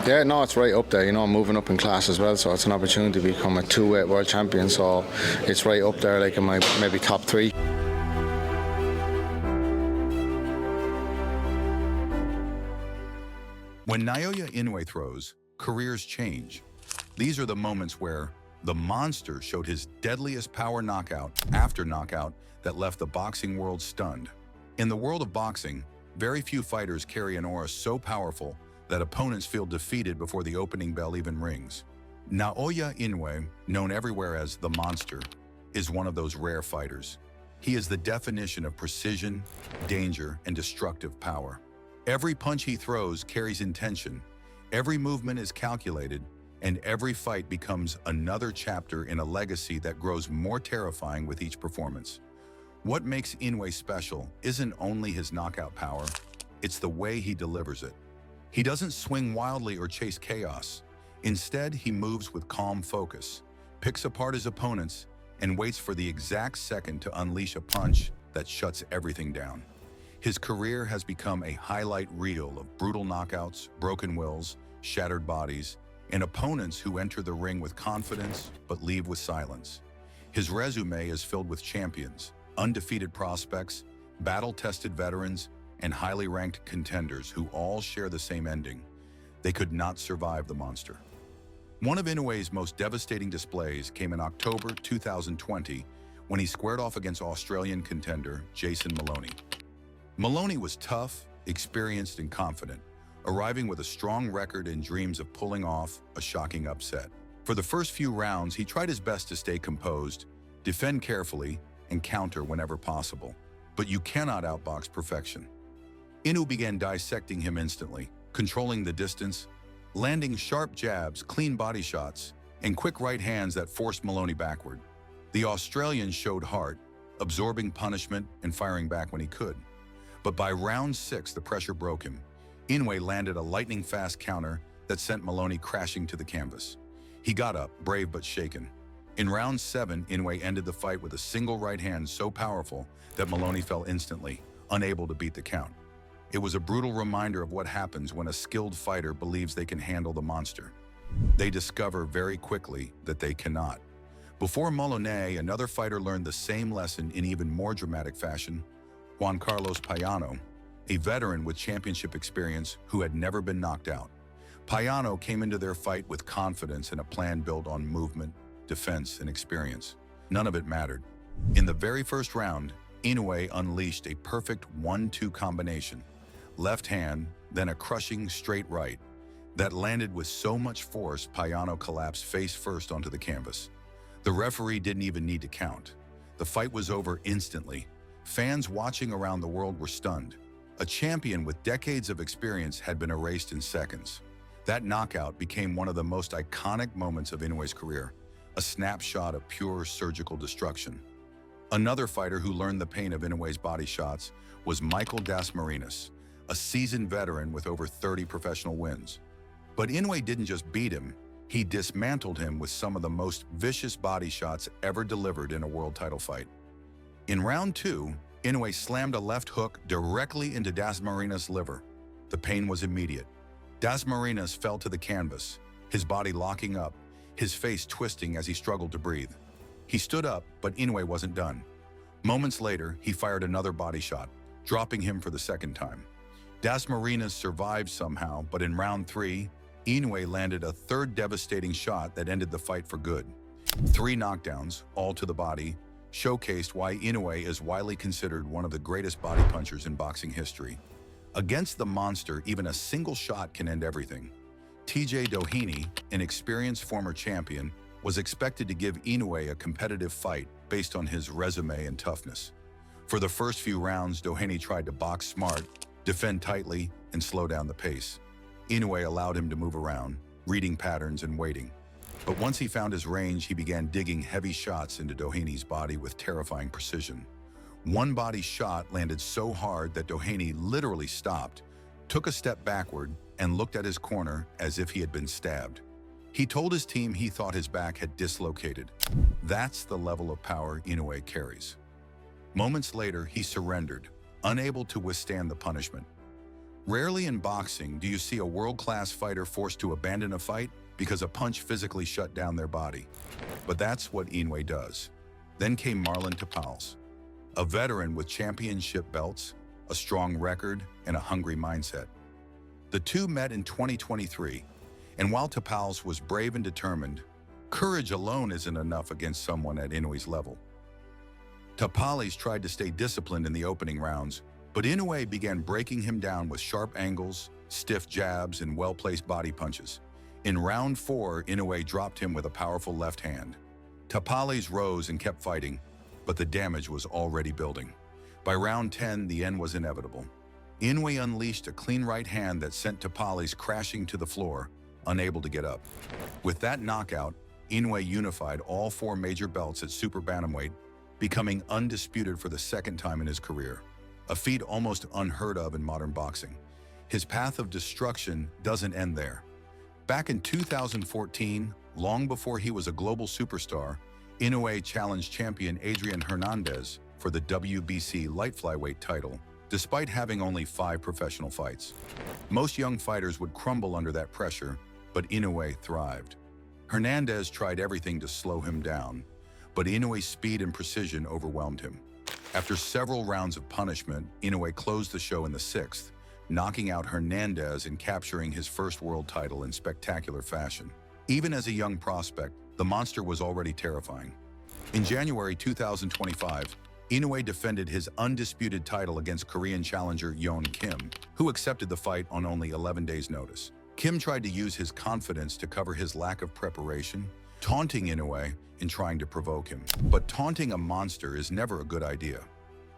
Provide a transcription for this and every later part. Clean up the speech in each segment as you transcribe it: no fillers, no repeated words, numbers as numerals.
Yeah, no, it's right up there. I'm moving up in class as well, so it's an opportunity to become a two-weight world champion. So it's right up there, like in my maybe top three. When Naoya Inoue throws, careers change. These are the moments where the monster showed his deadliest power knockout after knockout that left the boxing world stunned. In the world of boxing, very few fighters carry an aura so powerful that opponents feel defeated before the opening bell even rings. Naoya Inoue, known everywhere as the Monster, is one of those rare fighters. He is the definition of precision, danger, and destructive power. Every punch he throws carries intention, every movement is calculated, and every fight becomes another chapter in a legacy that grows more terrifying with each performance. What makes Inoue special isn't only his knockout power, it's the way he delivers it. He doesn't swing wildly or chase chaos. Instead, he moves with calm focus, picks apart his opponents, and waits for the exact second to unleash a punch that shuts everything down. His career has become a highlight reel of brutal knockouts, broken wills, shattered bodies, and opponents who enter the ring with confidence but leave with silence. His resume is filled with champions, undefeated prospects, battle-tested veterans, and highly ranked contenders who all share the same ending. They could not survive the monster. One of Inoue's most devastating displays came in October 2020 when he squared off against Australian contender Jason Maloney. Maloney was tough, experienced, and confident, arriving with a strong record and dreams of pulling off a shocking upset. For the first few rounds, he tried his best to stay composed, defend carefully, and counter whenever possible. But you cannot outbox perfection. Inoue began dissecting him instantly, controlling the distance, landing sharp jabs, clean body shots, and quick right hands that forced Maloney backward. The Australian showed heart, absorbing punishment and firing back when he could. But by round 6, the pressure broke him. Inoue landed a lightning-fast counter that sent Maloney crashing to the canvas. He got up, brave but shaken. In round 7, Inoue ended the fight with a single right hand so powerful that Maloney fell instantly, unable to beat the count. It was a brutal reminder of what happens when a skilled fighter believes they can handle the monster. They discover very quickly that they cannot. Before Maloney, another fighter learned the same lesson in even more dramatic fashion. Juan Carlos Payano, a veteran with championship experience who had never been knocked out. Payano came into their fight with confidence and a plan built on movement, defense, and experience. None of it mattered. In the very first round, Inoue unleashed a perfect 1-2 combination. Left hand, then a crushing straight right that landed with so much force Payano collapsed face first onto the canvas. The referee didn't even need to count. The fight was over instantly. Fans watching around the world were stunned. A champion with decades of experience had been erased in seconds. That knockout became one of the most iconic moments of Inoue's career, a snapshot of pure surgical destruction. Another fighter who learned the pain of Inoue's body shots was Michael Dasmariñas, a seasoned veteran with over 30 professional wins. But Inoue didn't just beat him, he dismantled him with some of the most vicious body shots ever delivered in a world title fight. In round 2, Inoue slammed a left hook directly into Dasmariñas' liver. The pain was immediate. Dasmariñas fell to the canvas, his body locking up, his face twisting as he struggled to breathe. He stood up, but Inoue wasn't done. Moments later, he fired another body shot, dropping him for the second time. Dasmariñas survived somehow, but in round 3, Inoue landed a third devastating shot that ended the fight for good. 3 knockdowns, all to the body, showcased why Inoue is widely considered one of the greatest body punchers in boxing history. Against the monster, even a single shot can end everything. TJ Doheny, an experienced former champion, was expected to give Inoue a competitive fight based on his resume and toughness. For the first few rounds, Doheny tried to box smart, defend tightly, and slow down the pace. Inoue allowed him to move around, reading patterns and waiting. But once he found his range, he began digging heavy shots into Doheny's body with terrifying precision. One body shot landed so hard that Doheny literally stopped, took a step backward, and looked at his corner as if he had been stabbed. He told his team he thought his back had dislocated. That's the level of power Inoue carries. Moments later, he surrendered, unable to withstand the punishment. Rarely in boxing do you see a world-class fighter forced to abandon a fight because a punch physically shut down their body. But that's what Inoue does. Then came Marlon Tapales, a veteran with championship belts, a strong record, and a hungry mindset. The two met in 2023, and while Tapales was brave and determined, courage alone isn't enough against someone at Inoue's level. Tapales tried to stay disciplined in the opening rounds, but Inoue began breaking him down with sharp angles, stiff jabs, and well-placed body punches. In round 4, Inoue dropped him with a powerful left hand. Tapales rose and kept fighting, but the damage was already building. By round 10, the end was inevitable. Inoue unleashed a clean right hand that sent Tapales crashing to the floor, unable to get up. With that knockout, Inoue unified all 4 major belts at super bantamweight, becoming undisputed for the second time in his career, a feat almost unheard of in modern boxing. His path of destruction doesn't end there. Back in 2014, long before he was a global superstar, Inoue challenged champion Adrian Hernandez for the WBC light flyweight title, despite having only 5 professional fights. Most young fighters would crumble under that pressure, but Inoue thrived. Hernandez tried everything to slow him down, but Inoue's speed and precision overwhelmed him. After several rounds of punishment, Inoue closed the show in the 6th, knocking out Hernandez and capturing his first world title in spectacular fashion. Even as a young prospect, the monster was already terrifying. In January 2025, Inoue defended his undisputed title against Korean challenger Yeon Kim, who accepted the fight on only 11 days' notice. Kim tried to use his confidence to cover his lack of preparation, taunting Inoue and trying to provoke him. But taunting a monster is never a good idea.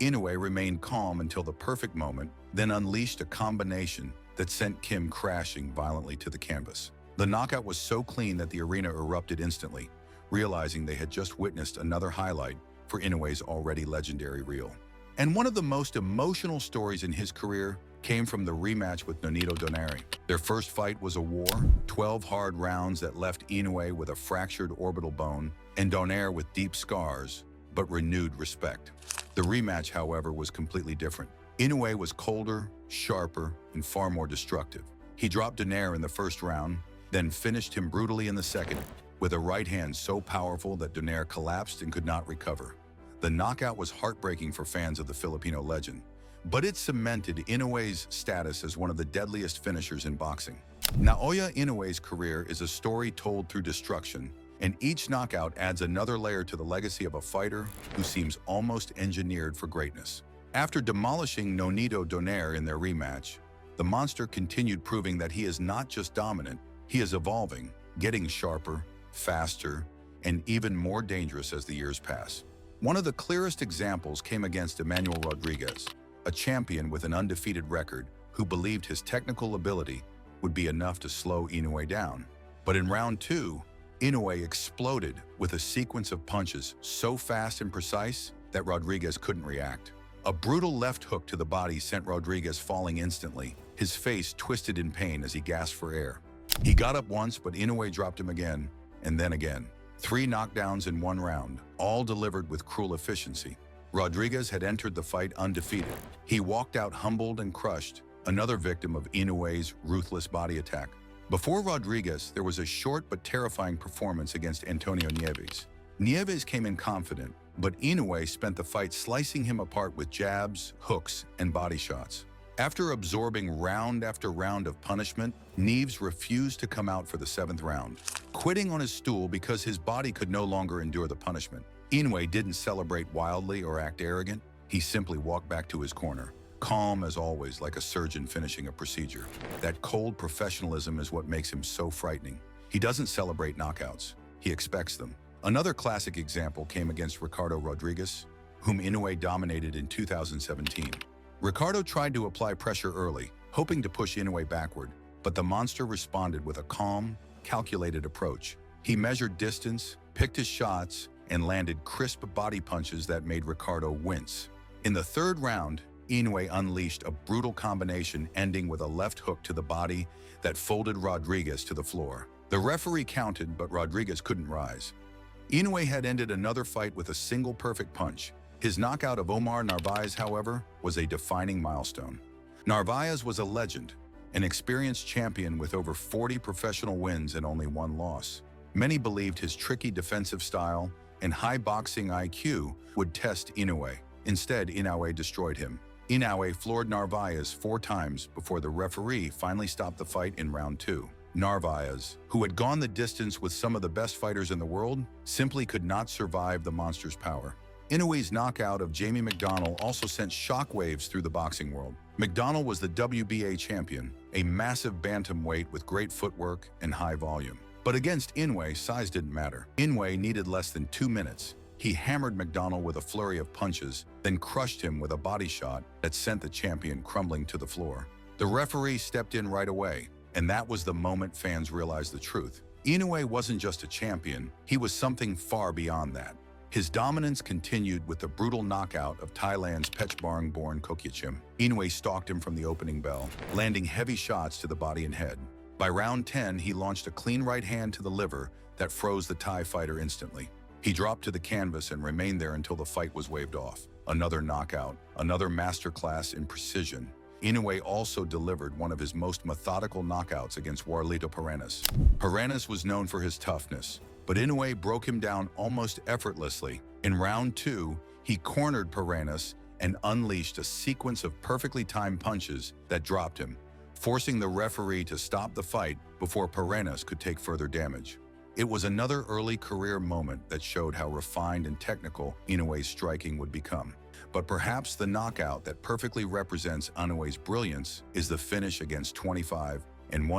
Inoue remained calm until the perfect moment, then unleashed a combination that sent Kim crashing violently to the canvas. The knockout was so clean that the arena erupted instantly, realizing they had just witnessed another highlight for Inoue's already legendary reel. And one of the most emotional stories in his career came from the rematch with Nonito Donaire. Their first fight was a war, 12 hard rounds that left Inoue with a fractured orbital bone and Donaire with deep scars, but renewed respect. The rematch, however, was completely different. Inoue was colder, sharper, and far more destructive. He dropped Donaire in the first round, then finished him brutally in the second, with a right hand so powerful that Donaire collapsed and could not recover. The knockout was heartbreaking for fans of the Filipino legend, but it cemented Inoue's status as one of the deadliest finishers in boxing. Naoya Inoue's career is a story told through destruction, and each knockout adds another layer to the legacy of a fighter who seems almost engineered for greatness. After demolishing Nonito Donaire in their rematch, the monster continued proving that he is not just dominant, he is evolving, getting sharper, faster, and even more dangerous as the years pass. One of the clearest examples came against Emmanuel Rodriguez, a champion with an undefeated record who believed his technical ability would be enough to slow Inoue down. But in round 2, Inoue exploded with a sequence of punches so fast and precise that Rodriguez couldn't react. A brutal left hook to the body sent Rodriguez falling instantly, his face twisted in pain as he gasped for air. He got up once, but Inoue dropped him again, and then again. 3 knockdowns in 1 round, all delivered with cruel efficiency. Rodriguez had entered the fight undefeated. He walked out humbled and crushed, another victim of Inoue's ruthless body attack. Before Rodriguez, there was a short but terrifying performance against Antonio Nieves. Nieves came in confident, but Inoue spent the fight slicing him apart with jabs, hooks, and body shots. After absorbing round after round of punishment, Nieves refused to come out for the 7th round, quitting on his stool because his body could no longer endure the punishment. Inoue didn't celebrate wildly or act arrogant. He simply walked back to his corner, calm as always, like a surgeon finishing a procedure. That cold professionalism is what makes him so frightening. He doesn't celebrate knockouts. He expects them. Another classic example came against Ricardo Rodriguez, whom Inoue dominated in 2017. Ricardo tried to apply pressure early, hoping to push Inoue backward, but the monster responded with a calm, calculated approach. He measured distance, picked his shots, and landed crisp body punches that made Ricardo wince. In the 3rd round, Inoue unleashed a brutal combination ending with a left hook to the body that folded Rodriguez to the floor. The referee counted, but Rodriguez couldn't rise. Inoue had ended another fight with a single perfect punch. His knockout of Omar Narvaez, however, was a defining milestone. Narvaez was a legend, an experienced champion with over 40 professional wins and only one loss. Many believed his tricky defensive style and high boxing IQ would test Inoue. Instead, Inoue destroyed him. Inoue floored Narvaez 4 times before the referee finally stopped the fight in round 2. Narvaez, who had gone the distance with some of the best fighters in the world, simply could not survive the monster's power. Inoue's knockout of Jamie McDonnell also sent shockwaves through the boxing world. McDonnell was the WBA champion, a massive bantamweight with great footwork and high volume. But against Inoue, size didn't matter. Inoue needed less than 2 minutes. He hammered McDonnell with a flurry of punches, then crushed him with a body shot that sent the champion crumbling to the floor. The referee stepped in right away, and that was the moment fans realized the truth. Inoue wasn't just a champion, he was something far beyond that. His dominance continued with the brutal knockout of Thailand's Pechbarng-born Kokyachim. Inoue stalked him from the opening bell, landing heavy shots to the body and head. By round 10, he launched a clean right hand to the liver that froze the Thai fighter instantly. He dropped to the canvas and remained there until the fight was waved off. Another knockout, another masterclass in precision. Inoue also delivered one of his most methodical knockouts against Warlito Paranis. Paranis was known for his toughness, but Inoue broke him down almost effortlessly. In round 2, he cornered Paranis and unleashed a sequence of perfectly timed punches that dropped him, forcing the referee to stop the fight before Paranis could take further damage. It was another early career moment that showed how refined and technical Inoue's striking would become. But perhaps the knockout that perfectly represents Inoue's brilliance is the finish against 25-1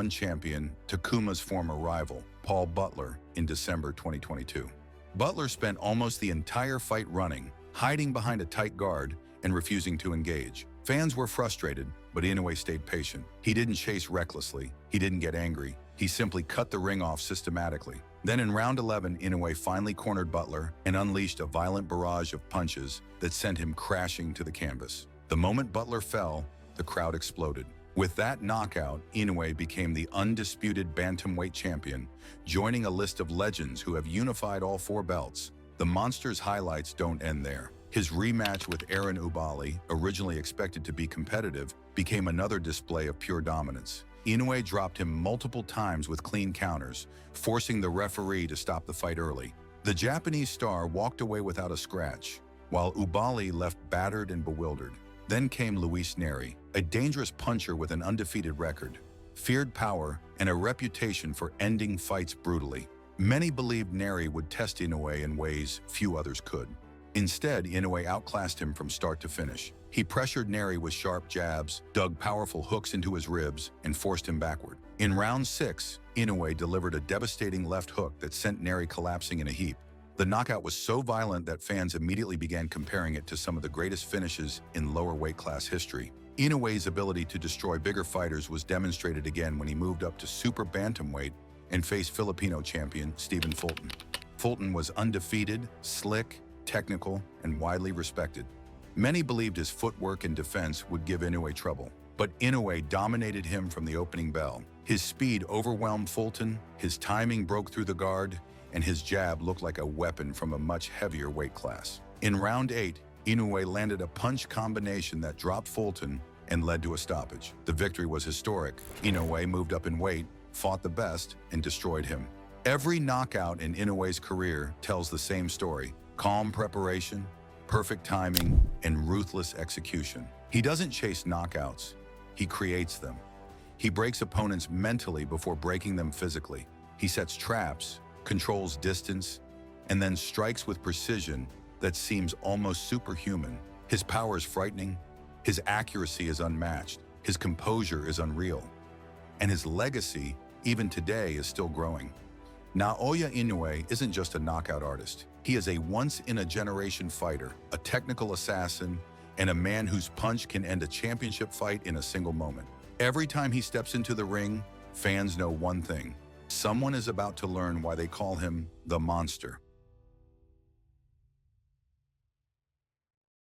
champion Takuma's former rival, Paul Butler, in December 2022. Butler spent almost the entire fight running, hiding behind a tight guard, and refusing to engage. Fans were frustrated, but Inoue stayed patient. He didn't chase recklessly. He didn't get angry. He simply cut the ring off systematically. Then in round 11, Inoue finally cornered Butler and unleashed a violent barrage of punches that sent him crashing to the canvas. The moment Butler fell, the crowd exploded. With that knockout, Inoue became the undisputed bantamweight champion, joining a list of legends who have unified all 4 belts. The monster's highlights don't end there. His rematch with Aaron Ubali, originally expected to be competitive, became another display of pure dominance. Inoue dropped him multiple times with clean counters, forcing the referee to stop the fight early. The Japanese star walked away without a scratch, while Ubali left battered and bewildered. Then came Luis Neri, a dangerous puncher with an undefeated record, feared power, and a reputation for ending fights brutally. Many believed Neri would test Inoue in ways few others could. Instead, Inoue outclassed him from start to finish. He pressured Neri with sharp jabs, dug powerful hooks into his ribs, and forced him backward. In round 6, Inoue delivered a devastating left hook that sent Neri collapsing in a heap. The knockout was so violent that fans immediately began comparing it to some of the greatest finishes in lower weight class history. Inoue's ability to destroy bigger fighters was demonstrated again when he moved up to super bantamweight and faced Filipino champion Stephen Fulton. Fulton was undefeated, slick, technical, and widely respected. Many believed his footwork and defense would give Inoue trouble, but Inoue dominated him from the opening bell. His speed overwhelmed Fulton, his timing broke through the guard, and his jab looked like a weapon from a much heavier weight class. In round 8, Inoue landed a punch combination that dropped Fulton and led to a stoppage. The victory was historic. Inoue moved up in weight, fought the best, and destroyed him. Every knockout in Inoue's career tells the same story: calm preparation, perfect timing, and ruthless execution. He doesn't chase knockouts, he creates them. He breaks opponents mentally before breaking them physically. He sets traps, controls distance, and then strikes with precision that seems almost superhuman. His power is frightening, his accuracy is unmatched, his composure is unreal, and his legacy, even today, is still growing. Naoya Inoue isn't just a knockout artist. He is a once-in-a-generation fighter, a technical assassin, and a man whose punch can end a championship fight in a single moment. Every time he steps into the ring, fans know one thing: someone is about to learn why they call him the Monster.